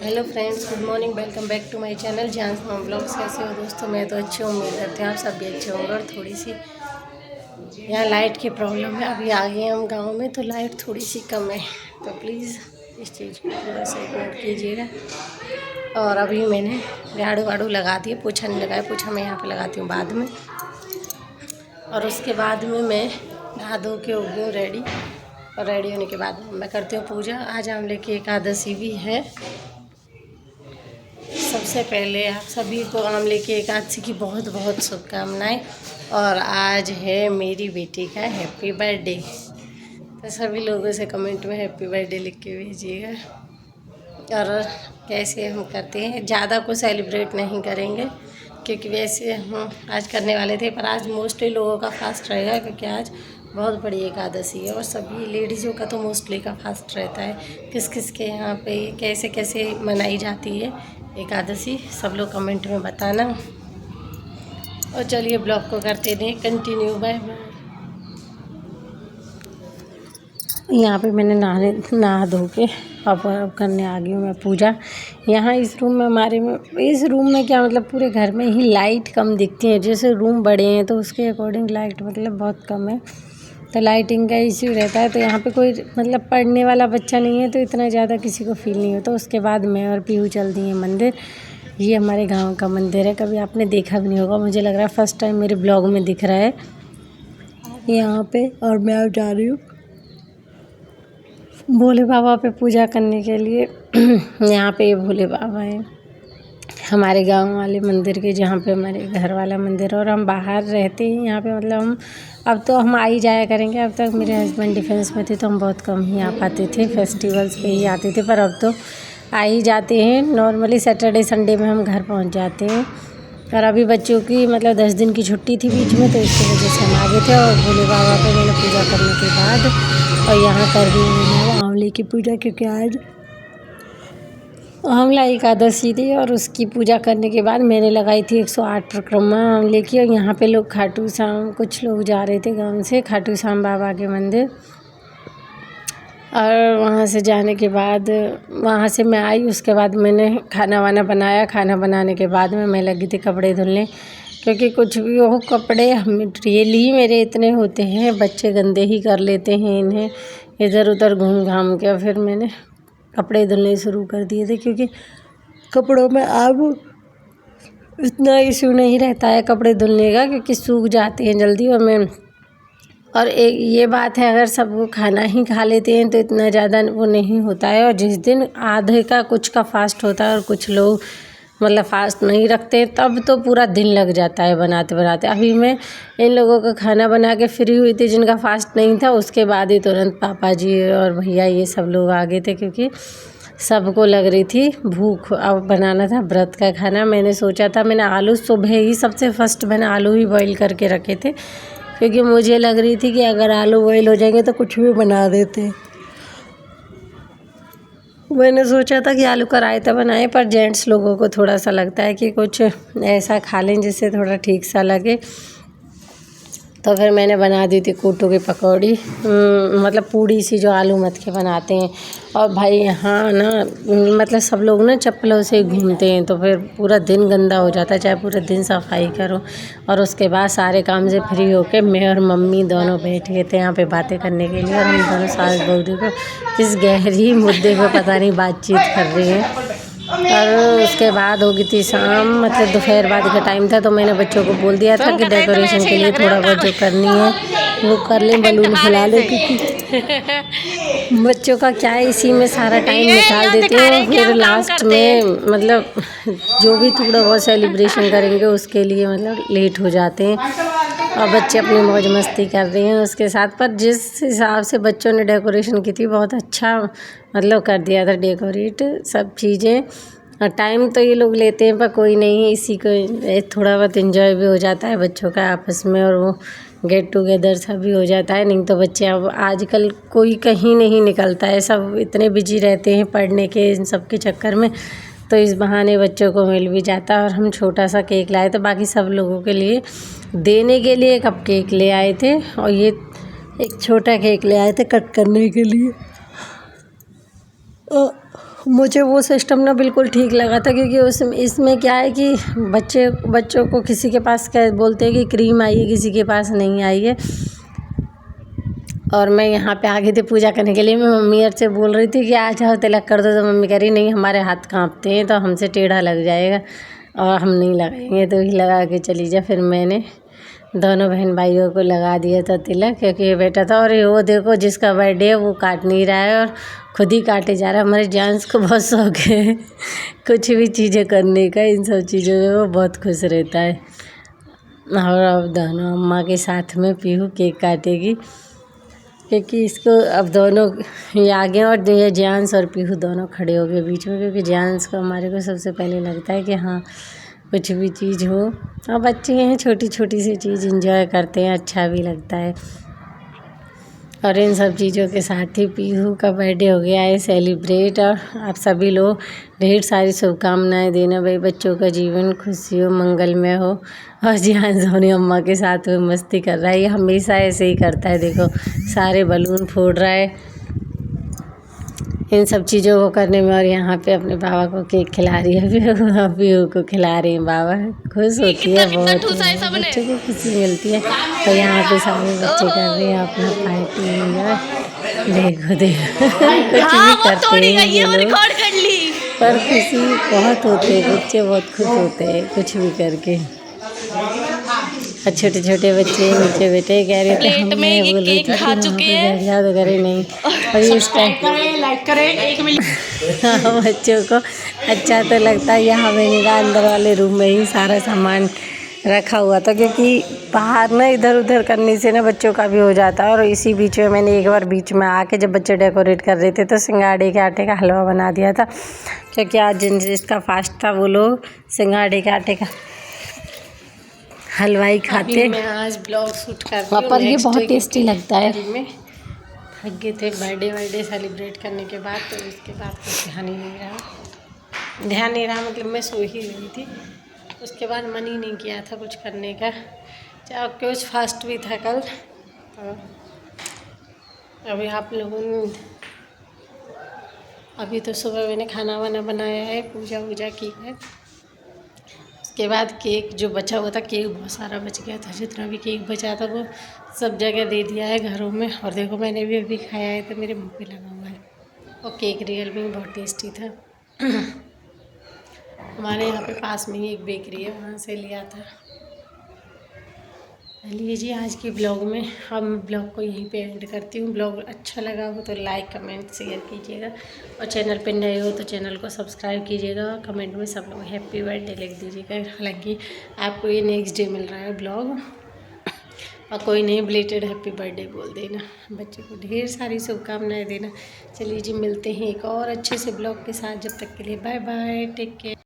Hello friends, good morning. Welcome back to my channel Jana's mom blogs. कैसे हो दोस्तों? मैं तो अच्छी हूँ, उम्मीद करते हैं आप सब भी अच्छे होंगे। और थोड़ी सी यहाँ लाइट की प्रॉब्लम है। अभी आ गए हम गांव में तो लाइट थोड़ी सी कम है, तो प्लीज़ इस चीज़ को थोड़ा सा इग्नोर कीजिएगा। और अभी मैंने झाड़ू वाड़ू लगा दिए, पोछा नहीं लगाया। पोछा मैं यहाँ पर लगाती हूँ बाद में। और उसके बाद में मैं नहा धो के हो गई हूँ रेडी। और रेडी होने के बाद मैं करती हूँ पूजा। आज आंवले की एकादशी भी है। सबसे पहले आप सभी को आंवले की एकादशी की बहुत बहुत शुभकामनाएं। और आज है मेरी बेटी का हैप्पी बर्थडे, तो सभी लोगों से कमेंट में हैप्पी बर्थडे लिख के भेजिएगा। और कैसे हम करते हैं, ज़्यादा को सेलिब्रेट नहीं करेंगे क्योंकि वैसे हम आज करने वाले थे, पर आज मोस्टली लोगों का फास्ट रहेगा क्योंकि आज बहुत बड़ी एकादशी है। और सभी लेडीज़ों का तो मोस्टली का फास्ट रहता है। किस किस के यहाँ पे कैसे कैसे मनाई जाती है एकादशी, सब लोग कमेंट में बताना। और चलिए ब्लॉग को करते रहें कंटिन्यू। Bye bye. यहाँ पे मैंने नहा धो के अब करने आ गई हूँ मैं पूजा। यहाँ इस रूम में इस रूम में क्या मतलब पूरे घर में ही लाइट कम दिखती है। जैसे रूम बड़े हैं तो उसके अकॉर्डिंग लाइट मतलब बहुत कम है, तो लाइटिंग का इश्यू रहता है। तो यहाँ पे कोई मतलब पढ़ने वाला बच्चा नहीं है, तो इतना ज़्यादा किसी को फील नहीं होता। उसके बाद मैं और पीहू चल दी हैं मंदिर। ये हमारे गांव का मंदिर है, कभी आपने देखा भी नहीं होगा। मुझे लग रहा है फर्स्ट टाइम मेरे ब्लॉग में दिख रहा है यहाँ पे। और मैं अब जा रही हूँ भोले बाबा पे पूजा करने के लिए। यहाँ पे ये भोले बाबा हैं हमारे गांव वाले मंदिर के, जहाँ पे हमारे घर वाला मंदिर है। और हम बाहर रहते हैं यहाँ पे, मतलब हम अब तो हम आ ही जाया करेंगे। अब तक मेरे हस्बैंड डिफेंस में थे तो हम बहुत कम ही आ पाते थे, फेस्टिवल्स पे ही आते थे। पर अब तो आ ही जाते हैं। नॉर्मली सैटरडे संडे में हम घर पहुँच जाते हैं। और अभी बच्चों की मतलब 10 दिन की छुट्टी थी बीच में, तो इसकी वजह से हम आ गए थे। और भोले बाबा पे मैंने पूजा करने के बाद और यहाँ कर दी मैंने आंवले की पूजा, क्योंकि आज आंवला एकादशी थी। और उसकी पूजा करने के बाद मैंने लगाई थी 108 परिक्रमा आंवले की। और यहाँ पे लोग खाटू श्याम, कुछ लोग जा रहे थे गांव से खाटू श्याम बाबा के मंदिर। और वहाँ से जाने के बाद वहाँ से मैं आई, उसके बाद मैंने खाना वाना बनाया। खाना बनाने के बाद में मैं लगी थी कपड़े धुलने, क्योंकि कुछ भी हो कपड़े हम रियली मेरे इतने होते हैं, बच्चे गंदे ही कर लेते हैं इन्हें इधर उधर घूम घाम के। फिर मैंने कपड़े धुलने शुरू कर दिए थे, क्योंकि कपड़ों में अब इतना इशू नहीं रहता है कपड़े धुलने का, क्योंकि सूख जाते हैं जल्दी। और एक ये बात है, अगर सब वो खाना ही खा लेते हैं तो इतना ज़्यादा वो नहीं होता है। और जिस दिन आधे का कुछ का फास्ट होता है और कुछ लोग मतलब फास्ट नहीं रखते, तब तो पूरा दिन लग जाता है बनाते बनाते। अभी मैं इन लोगों का खाना बना के फ्री हुई थी जिनका फास्ट नहीं था, उसके बाद ही तुरंत पापा जी और भैया ये सब लोग आ गए थे, क्योंकि सबको लग रही थी भूख। अब बनाना था व्रत का खाना। मैंने सोचा था, मैंने आलू सुबह ही सबसे फर्स्ट मैंने आलू ही बॉईल करके रखे थे, क्योंकि मुझे लग रही थी कि अगर आलू बॉईल हो जाएंगे तो कुछ भी बना देते। मैंने सोचा था कि आलू का रायता बनाएं, पर जेंट्स लोगों को थोड़ा सा लगता है कि कुछ ऐसा खा लें जिससे थोड़ा ठीक सा लगे। तो फिर मैंने बना दी थी कूटू की पकौड़ी, मतलब पूड़ी सी जो आलू मथ के बनाते हैं। और भाई यहाँ ना मतलब सब लोग ना चप्पलों से घूमते हैं, तो फिर पूरा दिन गंदा हो जाता है, चाहे पूरे दिन सफाई करो। और उसके बाद सारे काम से फ्री होके मैं और मम्मी दोनों बैठ गए थे यहाँ पे बातें करने के लिए। और हम दोनों सास बहू को इस गहरी मुद्दे पे पता नहीं बातचीत कर रहे हैं। और उसके बाद हो गई थी शाम, मतलब दोपहर बाद का टाइम था। तो मैंने बच्चों को बोल दिया था कि डेकोरेशन के लिए थोड़ा बहुत जो करनी है वो कर लें, बलून फुला लें, क्योंकि बच्चों का क्या है, इसी में सारा टाइम निकाल देते हैं। फिर लास्ट में मतलब जो भी थोड़ा बहुत सेलिब्रेशन करेंगे उसके लिए मतलब लेट हो जाते हैं। और बच्चे अपनी मौज मस्ती कर रहे हैं उसके साथ। पर जिस हिसाब से बच्चों ने डेकोरेशन की थी, बहुत अच्छा मतलब कर दिया था डेकोरेट सब चीज़ें। और टाइम तो ये लोग लेते हैं, पर कोई नहीं, इसी को थोड़ा बहुत एंजॉय भी हो जाता है बच्चों का आपस में। और वो गेट टुगेदर सा भी हो जाता है। नहीं तो बच्चे अब आजकल कोई कहीं नहीं निकलता है, सब इतने बिजी रहते हैं पढ़ने के इन सब के चक्कर में, तो इस बहाने बच्चों को मिल भी जाता है। और हम छोटा सा केक लाए थे, बाकी सब लोगों के लिए देने के लिए कप केक ले आए थे। और ये एक छोटा केक ले आए थे कट करने के लिए। मुझे वो सिस्टम ना बिल्कुल ठीक लगा था, क्योंकि इसमें क्या है कि बच्चों को किसी के पास क्या बोलते हैं कि क्रीम आई है, किसी के पास नहीं आई है। और मैं यहाँ पे आ गई थी पूजा करने के लिए। मैं मम्मी और से बोल रही थी कि आ जाओ तिलक कर दो, तो मम्मी कह रही नहीं हमारे हाथ कांपते हैं, तो हमसे टेढ़ा लग जाएगा और हम नहीं लगाएंगे, तो ही लगा के चली जा। फिर मैंने दोनों बहन भाइयों को लगा दिया था तिलक, क्योंकि ये बेटा था। और वो देखो जिसका बर्थडे है वो काट नहीं रहा है और खुद ही काटे जा रहा है। हमारे जेंट्स को बहुत शौक है कुछ भी चीज़ें करने का, इन सब चीज़ों में वो बहुत खुश रहता है। और अब दोनों अम्मा के साथ में पीहू केक काटेगी, क्योंकि इसको अब दोनों ये आगे और ये जेंट्स और पीहू दोनों खड़े हो गए बीच में, क्योंकि जेंट्स को हमारे को सबसे पहले लगता है कि हाँ कुछ भी चीज़ हो। और बच्चे हैं, छोटी छोटी सी चीज़ इंजॉय करते हैं, अच्छा भी लगता है। और इन सब चीज़ों के साथ ही पीहू का बर्थडे हो गया है सेलिब्रेट। और आप सभी लोग ढेर सारी शुभकामनाएं देना भाई, बच्चों का जीवन खुशी हो, मंगलमय हो। और जिहान सोनी अम्मा के साथ में मस्ती कर रहा है, ये हमेशा ऐसे ही करता है। देखो सारे बलून फोड़ रहा है इन सब चीज़ों को करने में। और यहाँ पे अपने बाबा को केक खिला रही है, पीहू को खिला रही है। बाबा खुश होती है बहुत, बच्चों को खुशी मिलती है। और यहाँ पे सारे बच्चे कर रहे हैं अपना पार्टी एंजॉय। देखो देखो कुछ भी करते हैं ये लोग, पर खुशी बहुत होते हैं, बच्चे बहुत खुश होते हैं कुछ भी करके। और छोटे छोटे बच्चे नीचे बैठे कह रहे थे हम, मैं बोल रही थी खा चुके हैं तो करे नहीं। और ये लाइक करें 1 मिनट बच्चों को अच्छा तो लगता है। यहाँ मेरा अंदर वाले रूम में ही सारा सामान रखा हुआ था, क्योंकि बाहर ना इधर उधर करने से ना बच्चों का भी हो जाता है। और इसी बीच में मैंने एक बार बीच में आके जब बच्चे डेकोरेट कर रहे थे तो सिंगाड़े के आटे का हलवा बना दिया था, क्योंकि आज जिसका फास्ट था वो लोग सिंगाड़े के आटे का हलवाई खाते। मैं आज ब्लॉग शूट कर रही हूँ, पर ये बहुत टेस्टी लगता है। में थक गए थे बर्थडे सेलिब्रेट करने के बाद, तो उसके बाद कुछ ध्यान नहीं रहा, मतलब मैं सो ही रही थी। उसके बाद मन ही नहीं किया था कुछ करने का, चाहे कुछ फास्ट भी था कल। तो अभी आप लोगों ने अभी तो सुबह मैंने खाना वाना बनाया है, पूजा वूजा की है। उसके बाद केक जो बचा हुआ था, केक बहुत सारा बच गया था, जितना भी केक बचा था वो सब जगह दे दिया है घरों में। और देखो मैंने भी अभी खाया है तो मेरे मुंह पे लगा हुआ है। और केक रियल में बहुत टेस्टी था। हमारे यहाँ पे पास में ही एक बेकरी है, वहाँ से लिया था। लीजिए आज की ब्लॉग में हम ब्लॉग को यहीं पे एंड करती हूँ। ब्लॉग अच्छा लगा हो तो लाइक कमेंट शेयर कीजिएगा, और चैनल पे नए हो तो चैनल को सब्सक्राइब कीजिएगा। और कमेंट में सब लोग हैप्पी बर्थडे लिख दीजिएगा। हालांकि आपको ये नेक्स्ट डे मिल रहा है ब्लॉग, और कोई नहीं बिलेटेड हैप्पी बर्थडे बोल देना, बच्चे को ढेर सारी शुभकामनाएँ देना। चलिए जी मिलते हैं एक और अच्छे से ब्लॉग के साथ, जब तक के लिए बाय बाय, टेक केयर।